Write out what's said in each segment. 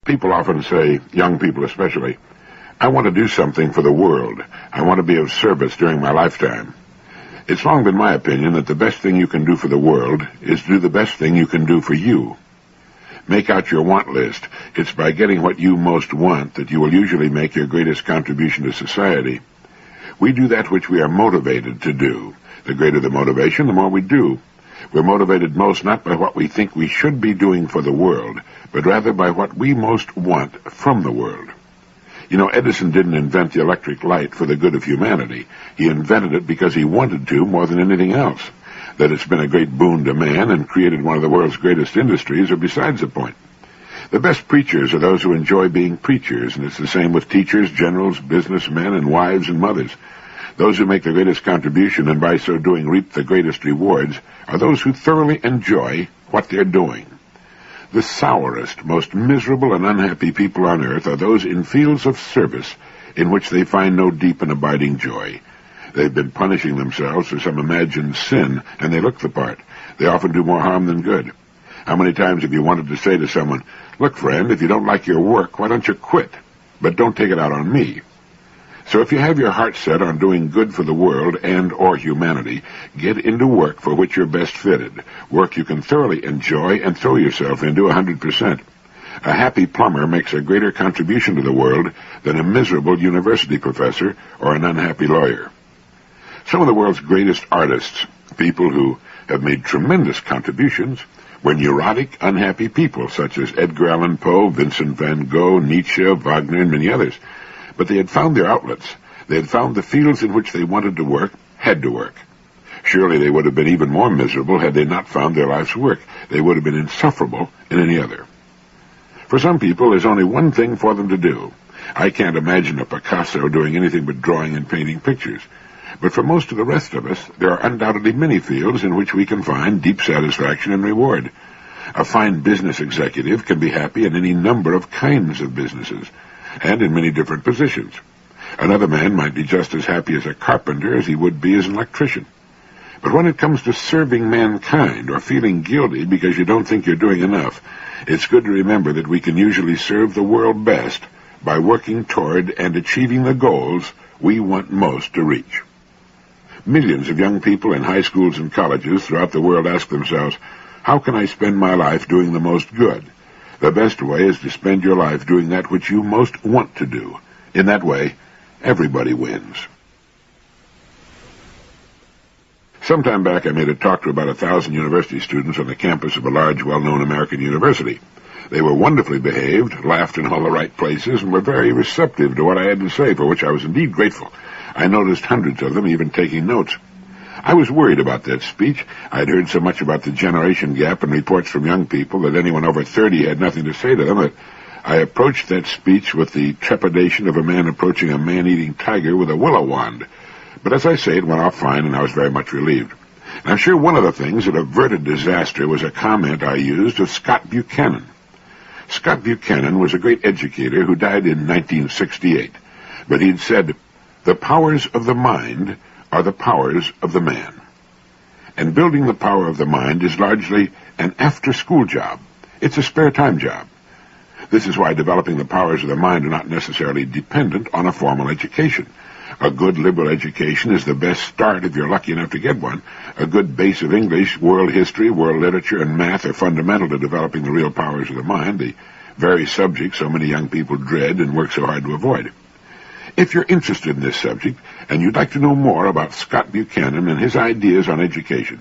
People often say, young people especially, I want to do something for the world. I want to be of service during my lifetime. It's long been my opinion that the best thing you can do for the world is do the best thing you can do for you. Make out your want list. It's by getting what you most want that you will usually make your greatest contribution to society. We do that which we are motivated to do. The greater the motivation, the more we do. We're motivated most not by what we think we should be doing for the world, but rather by what we most want from the world. You know, Edison didn't invent the electric light for the good of humanity. He invented it because he wanted to more than anything else. That it's been a great boon to man and created one of the world's greatest industries are besides the point. The best preachers are those who enjoy being preachers, and it's the same with teachers, generals, businessmen, and wives and mothers. Those who make the greatest contribution and by so doing reap the greatest rewards are those who thoroughly enjoy what they're doing. The sourest, most miserable and unhappy people on earth are those in fields of service in which they find no deep and abiding joy. They've been punishing themselves for some imagined sin, and they look the part. They often do more harm than good. How many times have you wanted to say to someone, "Look, friend, if you don't like your work, why don't you quit? But don't take it out on me." So if you have your heart set on doing good for the world and or humanity, get into work for which you're best fitted, work you can thoroughly enjoy and throw yourself into 100%. A happy plumber makes a greater contribution to the world than a miserable university professor or an unhappy lawyer. Some of the world's greatest artists, people who have made tremendous contributions, were neurotic, unhappy people such as Edgar Allan Poe, Vincent van Gogh, Nietzsche, Wagner, and many others. But they had found their outlets. They had found the fields in which they wanted to work, had to work. Surely they would have been even more miserable had they not found their life's work. They would have been insufferable in any other. For some people, there's only one thing for them to do. I can't imagine a Picasso doing anything but drawing and painting pictures. But for most of the rest of us, there are undoubtedly many fields in which we can find deep satisfaction and reward. A fine business executive can be happy in any number of kinds of businesses, and in many different positions. Another man might be just as happy as a carpenter as he would be as an electrician. But when it comes to serving mankind or feeling guilty because you don't think you're doing enough, it's good to remember that we can usually serve the world best by working toward and achieving the goals we want most to reach. Millions of young people in high schools and colleges throughout the world ask themselves, how can I spend my life doing the most good? The best way is to spend your life doing that which you most want to do. In that way, everybody wins. Some time back, I made a talk to about 1,000 university students on the campus of a large, well-known American university. They were wonderfully behaved, laughed in all the right places, and were very receptive to what I had to say, for which I was indeed grateful. I noticed hundreds of them even taking notes. I was worried about that speech. I'd heard so much about the generation gap and reports from young people that anyone over 30 had nothing to say to them that I approached that speech with the trepidation of a man approaching a man-eating tiger with a willow wand. But as I say, it went off fine, and I was very much relieved. And I'm sure one of the things that averted disaster was a comment I used of Scott Buchanan. Scott Buchanan was a great educator who died in 1968. But he'd said, "The powers of the mind are the powers of the man." And building the power of the mind is largely an after-school job. It's a spare-time job. This is why developing the powers of the mind are not necessarily dependent on a formal education. A good liberal education is the best start if you're lucky enough to get one. A good base of English, world history, world literature, and math are fundamental to developing the real powers of the mind, the very subject so many young people dread and work so hard to avoid. If you're interested in this subject, and you'd like to know more about Scott Buchanan and his ideas on education,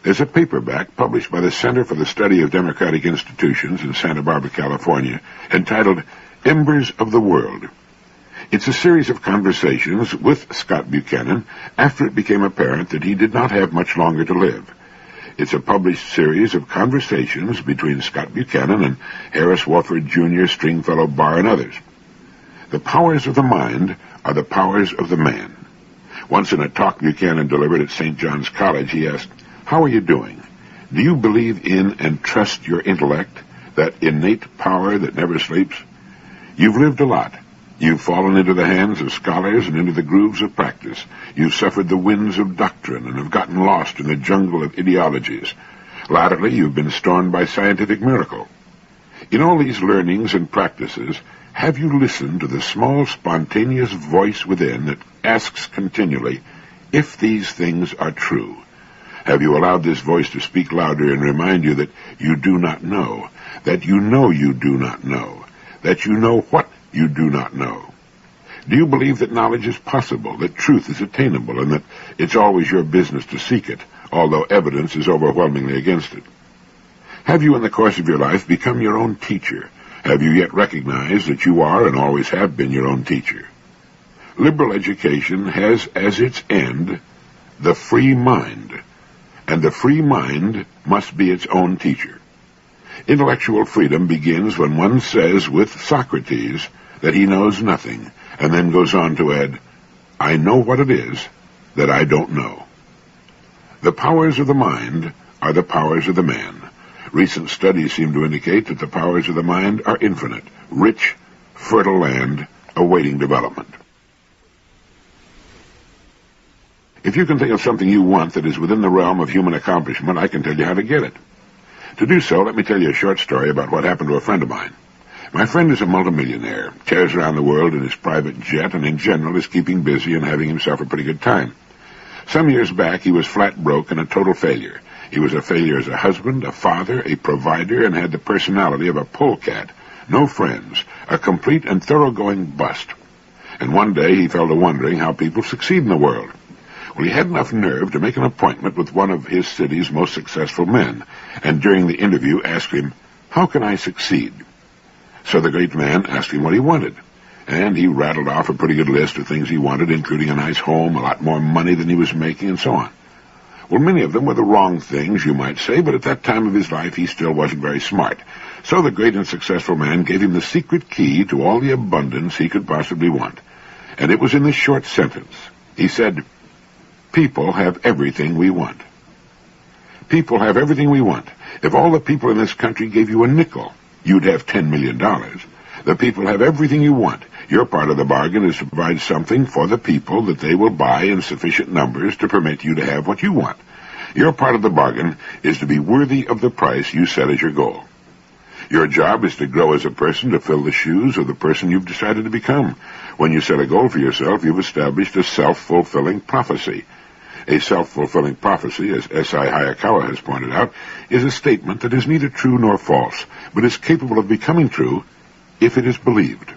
there's a paperback published by the Center for the Study of Democratic Institutions in Santa Barbara, California, entitled Embers of the World. It's a series of conversations with Scott Buchanan after it became apparent that he did not have much longer to live. It's a published series of conversations between Scott Buchanan and Harris Wofford Jr., Stringfellow Barr, and others. The powers of the mind are the powers of the man. Once in a talk Buchanan delivered at St. John's College, he asked, "How are you doing? Do you believe in and trust your intellect, that innate power that never sleeps? You've lived a lot. You've fallen into the hands of scholars and into the grooves of practice. You've suffered the winds of doctrine and have gotten lost in the jungle of ideologies. Latterly, you've been stormed by scientific miracle. In all these learnings and practices, have you listened to the small, spontaneous voice within that asks continually if these things are true? Have you allowed this voice to speak louder and remind you that you do not know, that you know you do not know, that you know what you do not know? Do you believe that knowledge is possible, that truth is attainable, and that it's always your business to seek it, although evidence is overwhelmingly against it? Have you in the course of your life become your own teacher? Have you yet recognized that you are and always have been your own teacher? Liberal education has as its end the free mind, and the free mind must be its own teacher. Intellectual freedom begins when one says with Socrates that he knows nothing, and then goes on to add, I know what it is that I don't know. The powers of the mind are the powers of the man. Recent studies seem to indicate that the powers of the mind are infinite, rich, fertile land awaiting development. If you can think of something you want that is within the realm of human accomplishment, I can tell you how to get it. To do so, let me tell you a short story about what happened to a friend of mine. My friend is a multimillionaire, tears around the world in his private jet, and in general is keeping busy and having himself a pretty good time. Some years back, he was flat broke and a total failure. He was a failure as a husband, a father, a provider, and had the personality of a polecat. No friends, a complete and thoroughgoing bust. And one day he fell to wondering how people succeed in the world. Well, he had enough nerve to make an appointment with one of his city's most successful men, and during the interview asked him, how can I succeed? So the great man asked him what he wanted, and he rattled off a pretty good list of things he wanted, including a nice home, a lot more money than he was making, and so on. Well, many of them were the wrong things, you might say, but at that time of his life he still wasn't very smart. So the great and successful man gave him the secret key to all the abundance he could possibly want. And it was in this short sentence. He said, people have everything we want. People have everything we want. If all the people in this country gave you a nickel, you'd have $10 million. The people have everything you want. Your part of the bargain is to provide something for the people that they will buy in sufficient numbers to permit you to have what you want. Your part of the bargain is to be worthy of the price you set as your goal. Your job is to grow as a person to fill the shoes of the person you've decided to become. When you set a goal for yourself, you've established a self-fulfilling prophecy. A self-fulfilling prophecy, as S.I. Hayakawa has pointed out, is a statement that is neither true nor false, but is capable of becoming true if it is believed.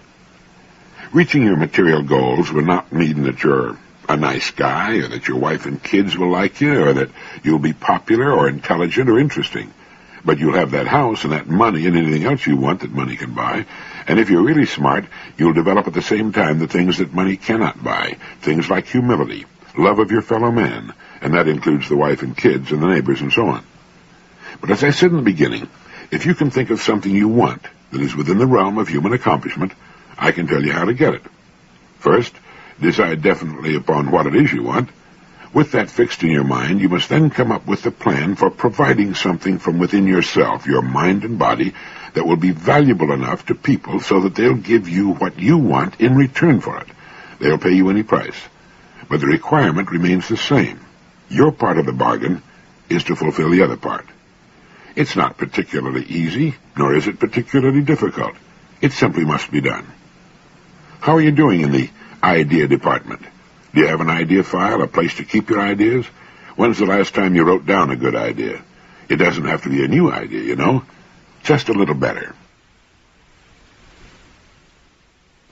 Reaching your material goals will not mean that you're a nice guy, or that your wife and kids will like you, or that you'll be popular or intelligent or interesting. But you'll have that house and that money and anything else you want that money can buy, and if you're really smart, you'll develop at the same time the things that money cannot buy, things like humility, love of your fellow man, and that includes the wife and kids and the neighbors and so on. But as I said in the beginning, if you can think of something you want that is within the realm of human accomplishment, I can tell you how to get it. First, decide definitely upon what it is you want. With that fixed in your mind, you must then come up with the plan for providing something from within yourself, your mind and body, that will be valuable enough to people so that they'll give you what you want in return for it. They'll pay you any price. But the requirement remains the same. Your part of the bargain is to fulfill the other part. It's not particularly easy, nor is it particularly difficult. It simply must be done. How are you doing in the idea department? Do you have an idea file, a place to keep your ideas? When's the last time you wrote down a good idea? It doesn't have to be a new idea, you know. Just a little better.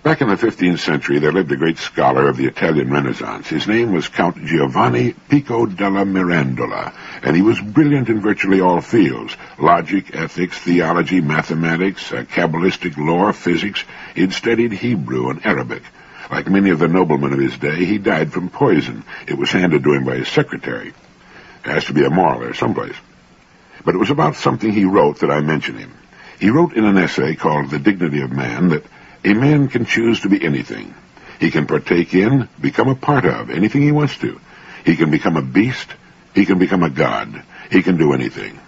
Back in the 15th century, there lived a great scholar of the Italian Renaissance. His name was Count Giovanni Pico della Mirandola, and he was brilliant in virtually all fields: logic, ethics, theology, mathematics, Kabbalistic lore, physics. He'd studied Hebrew and Arabic. Like many of the noblemen of his day, he died from poison. It was handed to him by his secretary. There has to be a moral there someplace. But it was about something he wrote that I mention him. He wrote in an essay called The Dignity of Man that a man can choose to be anything. He can partake in, become a part of, anything he wants to. He can become a beast. He can become a god. He can do anything.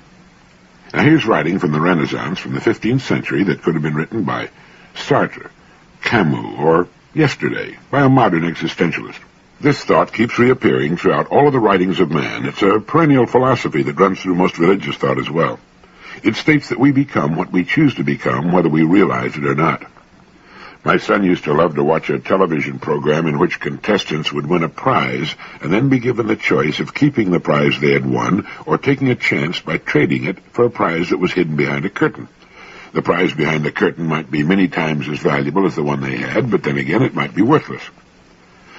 Now here's writing from the Renaissance, from the 15th century, that could have been written by Sartre, Camus, or yesterday by a modern existentialist. This thought keeps reappearing throughout all of the writings of man. It's a perennial philosophy that runs through most religious thought as well. It states that we become what we choose to become, whether we realize it or not. My son used to love to watch a television program in which contestants would win a prize and then be given the choice of keeping the prize they had won or taking a chance by trading it for a prize that was hidden behind a curtain. The prize behind the curtain might be many times as valuable as the one they had, but then again it might be worthless.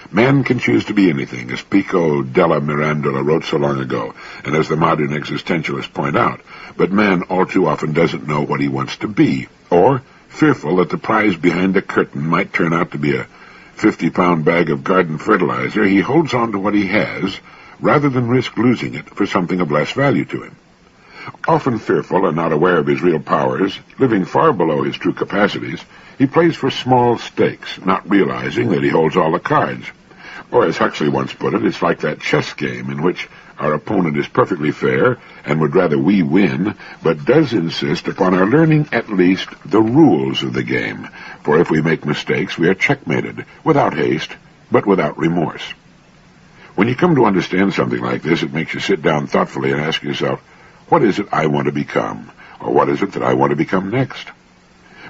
Man can choose to be anything, as Pico della Mirandola wrote so long ago, and as the modern existentialists point out, but man all too often doesn't know what he wants to be, or, fearful that the prize behind the curtain might turn out to be a 50-pound bag of garden fertilizer, he holds on to what he has, rather than risk losing it for something of less value to him. Often fearful and not aware of his real powers, living far below his true capacities, he plays for small stakes, not realizing that he holds all the cards. Or, as Huxley once put it, it's like that chess game in which our opponent is perfectly fair and would rather we win, but does insist upon our learning at least the rules of the game, for if we make mistakes, we are checkmated, without haste, but without remorse. When you come to understand something like this, it makes you sit down thoughtfully and ask yourself, what is it I want to become, or what is it that I want to become next?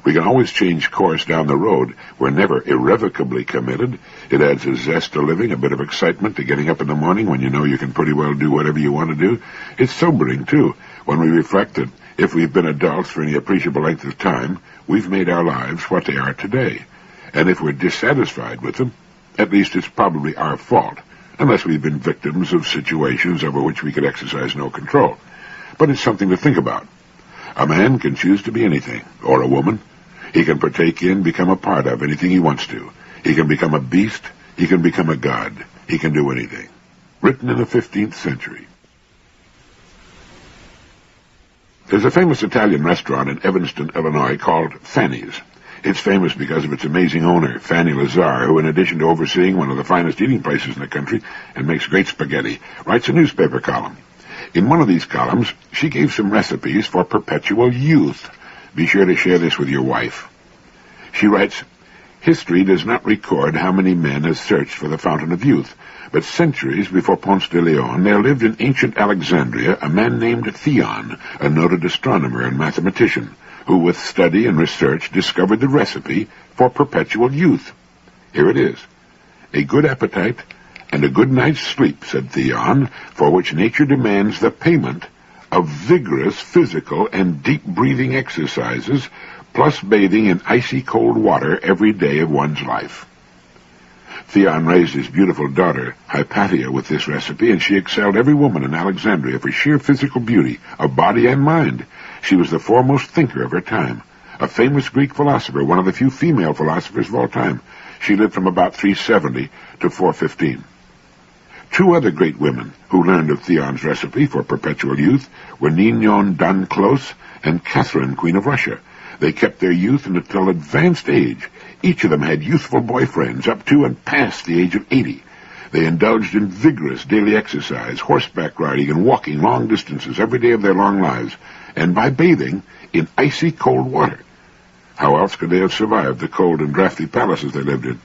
We can always change course down the road. We're never irrevocably committed. It adds a zest to living, a bit of excitement to getting up in the morning when you know you can pretty well do whatever you want to do. It's sobering, too, when we reflect that if we've been adults for any appreciable length of time, we've made our lives what they are today. And if we're dissatisfied with them, at least it's probably our fault, unless we've been victims of situations over which we could exercise no control. But it's something to think about. A man can choose to be anything, or a woman. He can partake in, become a part of anything he wants to. He can become a beast. He can become a god. He can do anything. Written in the 15th century. There's a famous Italian restaurant in Evanston, Illinois, called Fanny's. It's famous because of its amazing owner, Fanny Lazar, who, in addition to overseeing one of the finest eating places in the country and makes great spaghetti, writes a newspaper column. In one of these columns, she gave some recipes for perpetual youth. Be sure to share this with your wife. She writes, history does not record how many men have searched for the fountain of youth, but centuries before Ponce de Leon there lived in ancient Alexandria a man named Theon, a noted astronomer and mathematician, who with study and research discovered the recipe for perpetual youth. Here it is. A good appetite and a good night's sleep, said Theon, for which nature demands the payment of vigorous physical and deep-breathing exercises, plus bathing in icy cold water every day of one's life. Theon raised his beautiful daughter, Hypatia, with this recipe, and she excelled every woman in Alexandria for sheer physical beauty of body and mind. She was the foremost thinker of her time, a famous Greek philosopher, one of the few female philosophers of all time. She lived from about 370 to 415. Two other great women who learned of Theon's recipe for perpetual youth were Ninon d'Anclos and Catherine, Queen of Russia. They kept their youth until advanced age. Each of them had youthful boyfriends up to and past the age of 80. They indulged in vigorous daily exercise, horseback riding and walking long distances every day of their long lives, and by bathing in icy cold water. How else could they have survived the cold and drafty palaces they lived in?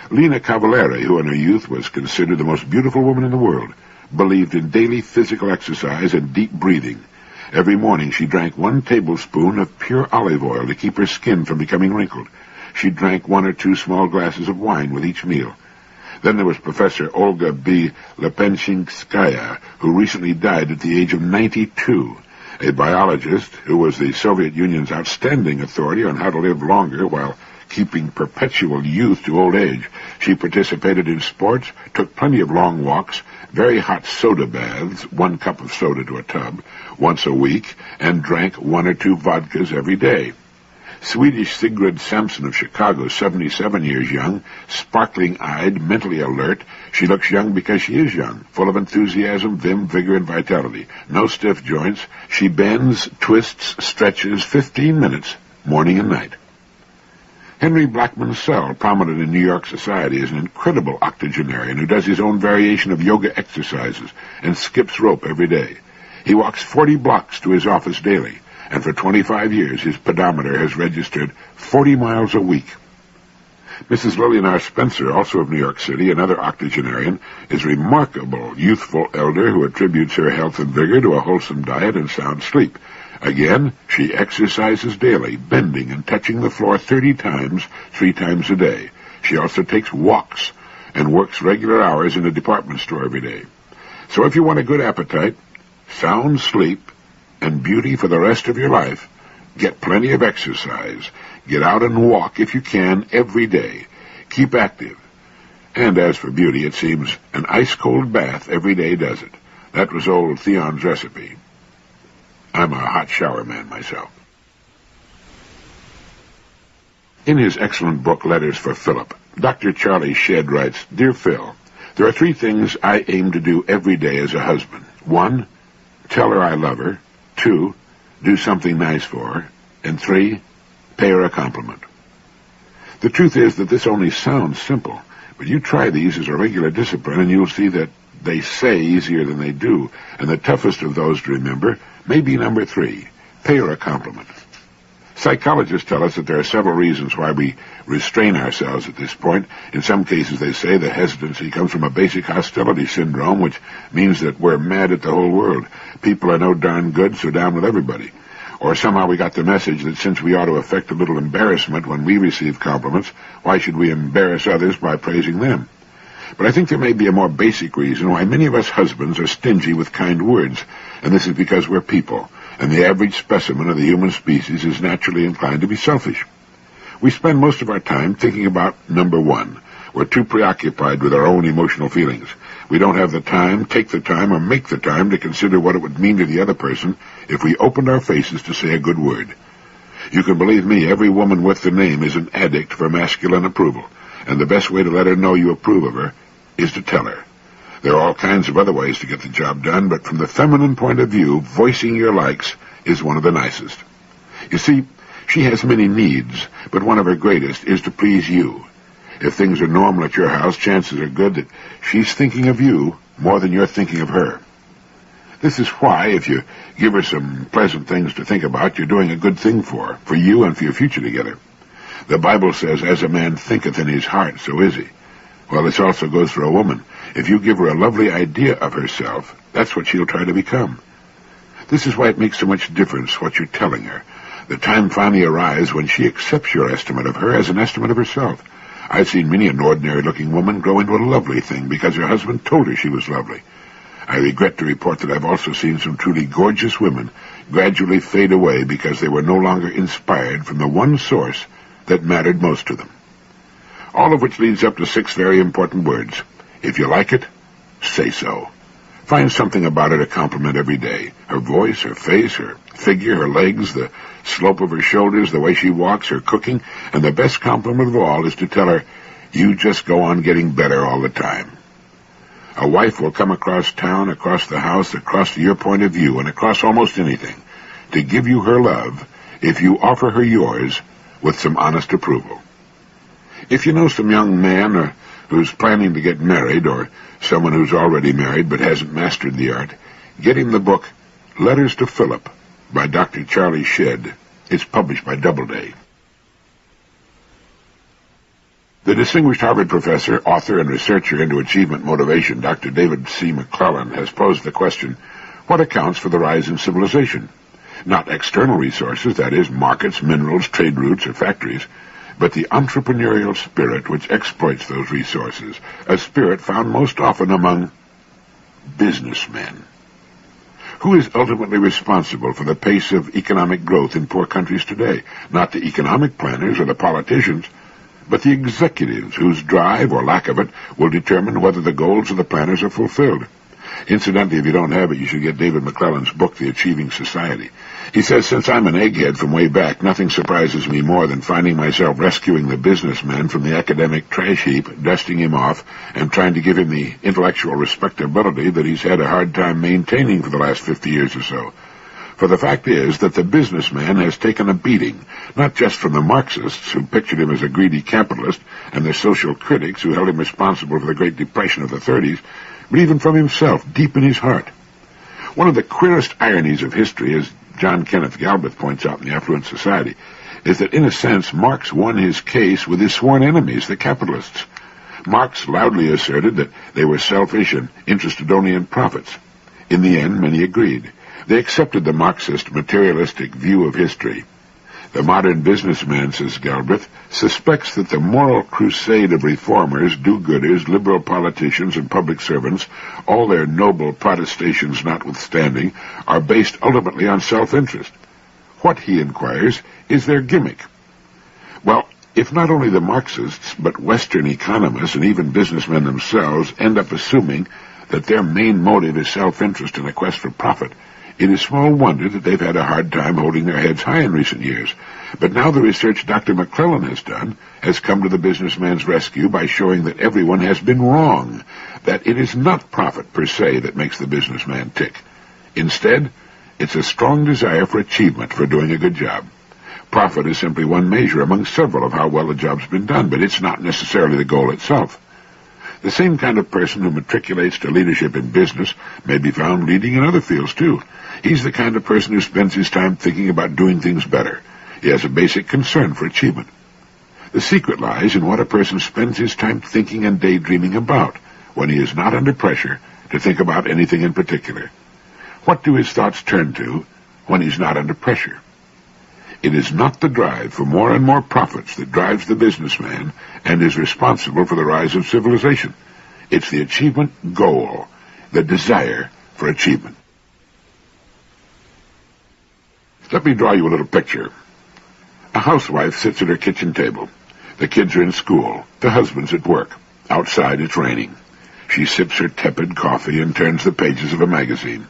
Lina Cavallari, who in her youth was considered the most beautiful woman in the world, believed in daily physical exercise and deep breathing. Every morning she drank 1 tablespoon of pure olive oil to keep her skin from becoming wrinkled. She drank 1 or 2 small glasses of wine with each meal. Then there was Professor Olga B. Lepenshinskaya, who recently died at the age of 92, a biologist who was the Soviet Union's outstanding authority on how to live longer while keeping perpetual youth to old age. She participated in sports, took plenty of long walks, very hot soda baths, 1 cup of soda to a tub, once a week, and drank 1 or 2 vodkas every day. Swedish Sigrid Sampson of Chicago, 77 years young, sparkling-eyed, mentally alert. She looks young because she is young, full of enthusiasm, vim, vigor, and vitality. No stiff joints. She bends, twists, stretches 15 minutes, morning and night. Henry Blackman Sell, prominent in New York society, is an incredible octogenarian who does his own variation of yoga exercises and skips rope every day. He walks 40 blocks to his office daily, and for 25 years his pedometer has registered 40 miles a week. Mrs. Lillian R. Spencer, also of New York City, another octogenarian, is a remarkable youthful elder who attributes her health and vigor to a wholesome diet and sound sleep. Again, she exercises daily, bending and touching the floor 30 times, 3 times a day. She also takes walks and works regular hours in a department store every day. So if you want a good appetite, sound sleep, and beauty for the rest of your life, get plenty of exercise. Get out and walk if you can every day. Keep active. And as for beauty, it seems an ice-cold bath every day does it. That was old Theon's recipe. I'm a hot shower man myself. In his excellent book, Letters for Philip, Dr. Charlie Shedd writes, Dear Phil, there are 3 things I aim to do every day as a husband. 1, tell her I love her. 2, do something nice for her. And 3, pay her a compliment. The truth is that this only sounds simple, but you try these as a regular discipline and you'll see that they say easier than they do, and the toughest of those to remember may be number 3, pay her a compliment. Psychologists tell us that there are several reasons why we restrain ourselves at this point. In some cases, they say the hesitancy comes from a basic hostility syndrome, which means that we're mad at the whole world. People are no darn good, so down with everybody. Or somehow we got the message that since we ought to affect a little embarrassment when we receive compliments, why should we embarrass others by praising them? But I think there may be a more basic reason why many of us husbands are stingy with kind words, and this is because we're people, and the average specimen of the human species is naturally inclined to be selfish. We spend most of our time thinking about number 1. We're too preoccupied with our own emotional feelings. We don't have the time, take the time, or make the time to consider what it would mean to the other person if we opened our faces to say a good word. You can believe me, every woman worth the name is an addict for masculine approval, and the best way to let her know you approve of her is to tell her. There are all kinds of other ways to get the job done, but from the feminine point of view, voicing your likes is one of the nicest. You see, she has many needs, but one of her greatest is to please you. If things are normal at your house, chances are good that she's thinking of you more than you're thinking of her. This is why, if you give her some pleasant things to think about, you're doing a good thing for you and for your future together. The Bible says, as a man thinketh in his heart, so is he. Well, this also goes for a woman. If you give her a lovely idea of herself, that's what she'll try to become. This is why it makes so much difference what you're telling her. The time finally arrives when she accepts your estimate of her as an estimate of herself. I've seen many an ordinary-looking woman grow into a lovely thing because her husband told her she was lovely. I regret to report that I've also seen some truly gorgeous women gradually fade away because they were no longer inspired from the one source that mattered most to them. All of which leads up to 6 very important words. If you like it, say so. Find something about her to compliment every day. Her voice, her face, her figure, her legs, the slope of her shoulders, the way she walks, her cooking, and the best compliment of all is to tell her, you just go on getting better all the time. A wife will come across town, across the house, across your point of view, and across almost anything, to give you her love if you offer her yours with some honest approval. If you know some young man who's planning to get married, or someone who's already married but hasn't mastered the art, get him the book Letters to Philip by Dr. Charlie Shedd. It's published by Doubleday. The distinguished Harvard professor, author, and researcher into achievement motivation, Dr. David C. McClellan, has posed the question, what accounts for the rise in civilization? Not external resources, that is, markets, minerals, trade routes, or factories, but the entrepreneurial spirit which exploits those resources, a spirit found most often among businessmen. Who is ultimately responsible for the pace of economic growth in poor countries today? Not the economic planners or the politicians, but the executives whose drive or lack of it will determine whether the goals of the planners are fulfilled. Incidentally, if you don't have it, you should get David McClellan's book, The Achieving Society. He says, since I'm an egghead from way back, nothing surprises me more than finding myself rescuing the businessman from the academic trash heap, dusting him off, and trying to give him the intellectual respectability that he's had a hard time maintaining for the last 50 years or so. For the fact is that the businessman has taken a beating, not just from the Marxists, who pictured him as a greedy capitalist, and the social critics who held him responsible for the Great Depression of the 30s, but even from himself, deep in his heart. One of the queerest ironies of history, as John Kenneth Galbraith points out in The Affluent Society, is that in a sense Marx won his case with his sworn enemies, the capitalists. Marx loudly asserted that they were selfish and interested only in profits. In the end, many agreed. They accepted the Marxist materialistic view of history. The modern businessman, says Galbraith, suspects that the moral crusade of reformers, do-gooders, liberal politicians, and public servants, all their noble protestations notwithstanding, are based ultimately on self-interest. What, he inquires, is their gimmick? Well, if not only the Marxists, but Western economists and even businessmen themselves end up assuming that their main motive is self-interest and a quest for profit, it is small wonder that they've had a hard time holding their heads high in recent years. But now the research Dr. McClellan has done has come to the businessman's rescue by showing that everyone has been wrong, that it is not profit per se that makes the businessman tick. Instead, it's a strong desire for achievement, for doing a good job. Profit is simply one measure among several of how well a job's been done, but it's not necessarily the goal itself. The same kind of person who matriculates to leadership in business may be found leading in other fields, too. He's the kind of person who spends his time thinking about doing things better. He has a basic concern for achievement. The secret lies in what a person spends his time thinking and daydreaming about when he is not under pressure to think about anything in particular. What do his thoughts turn to when he's not under pressure? It is not the drive for more and more profits that drives the businessman and is responsible for the rise of civilization. It's the achievement goal, the desire for achievement. Let me draw you a little picture. A housewife sits at her kitchen table. The kids are in school. The husband's at work. Outside it's raining. She sips her tepid coffee and turns the pages of a magazine.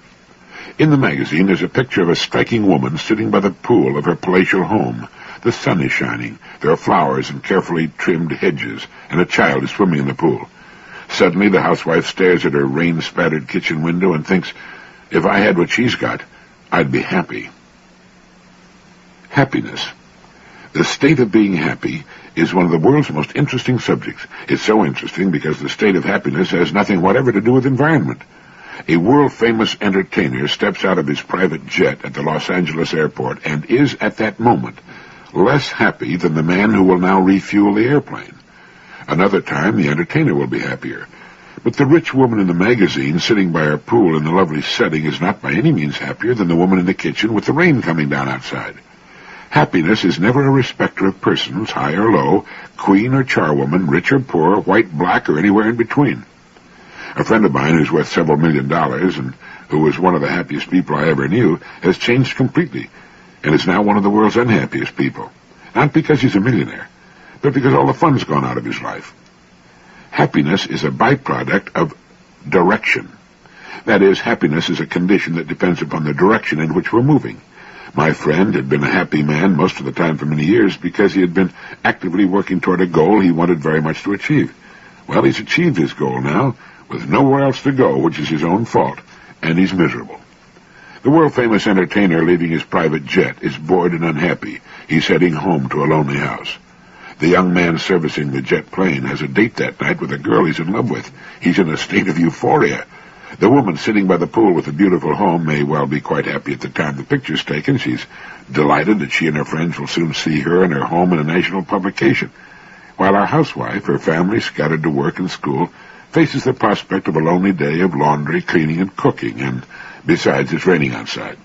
In the magazine there's a picture of a striking woman sitting by the pool of her palatial home. The sun is shining. There are flowers and carefully trimmed hedges, and a child is swimming in the pool. Suddenly the housewife stares at her rain-spattered kitchen window and thinks, if I had what she's got, I'd be happy. Happiness. The state of being happy is one of the world's most interesting subjects. It's so interesting because the state of happiness has nothing whatever to do with environment. A world-famous entertainer steps out of his private jet at the Los Angeles airport and is, at that moment, less happy than the man who will now refuel the airplane. Another time, the entertainer will be happier. But the rich woman in the magazine sitting by her pool in the lovely setting is not by any means happier than the woman in the kitchen with the rain coming down outside. Happiness is never a respecter of persons, high or low, queen or charwoman, rich or poor, white, black, or anywhere in between. A friend of mine who's worth several $1 million and who was one of the happiest people I ever knew has changed completely and is now one of the world's unhappiest people. Not because he's a millionaire, but because all the fun's gone out of his life. Happiness is a byproduct of direction. That is, happiness is a condition that depends upon the direction in which we're moving. My friend had been a happy man most of the time for many years because he had been actively working toward a goal he wanted very much to achieve. Well, he's achieved his goal now, with nowhere else to go, which is his own fault, and he's miserable. The world-famous entertainer leaving his private jet is bored and unhappy. He's heading home to a lonely house. The young man servicing the jet plane has a date that night with a girl he's in love with. He's in a state of euphoria. The woman sitting by the pool with a beautiful home may well be quite happy at the time the picture's taken. She's delighted that she and her friends will soon see her and her home in a national publication. While our housewife, her family scattered to work and school, faces the prospect of a lonely day of laundry, cleaning, and cooking, and besides, it's raining outside.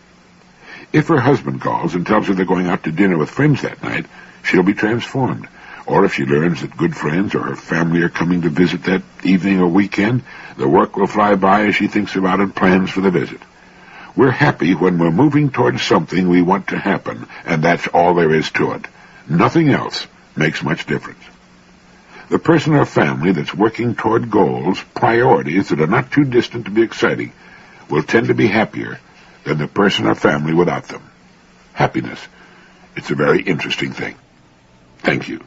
If her husband calls and tells her they're going out to dinner with friends that night, she'll be transformed. Or if she learns that good friends or her family are coming to visit that evening or weekend, the work will fly by as she thinks about and plans for the visit. We're happy when we're moving towards something we want to happen, and that's all there is to it. Nothing else makes much difference. The person or family that's working toward goals, priorities that are not too distant to be exciting, will tend to be happier than the person or family without them. Happiness, it's a very interesting thing. Thank you.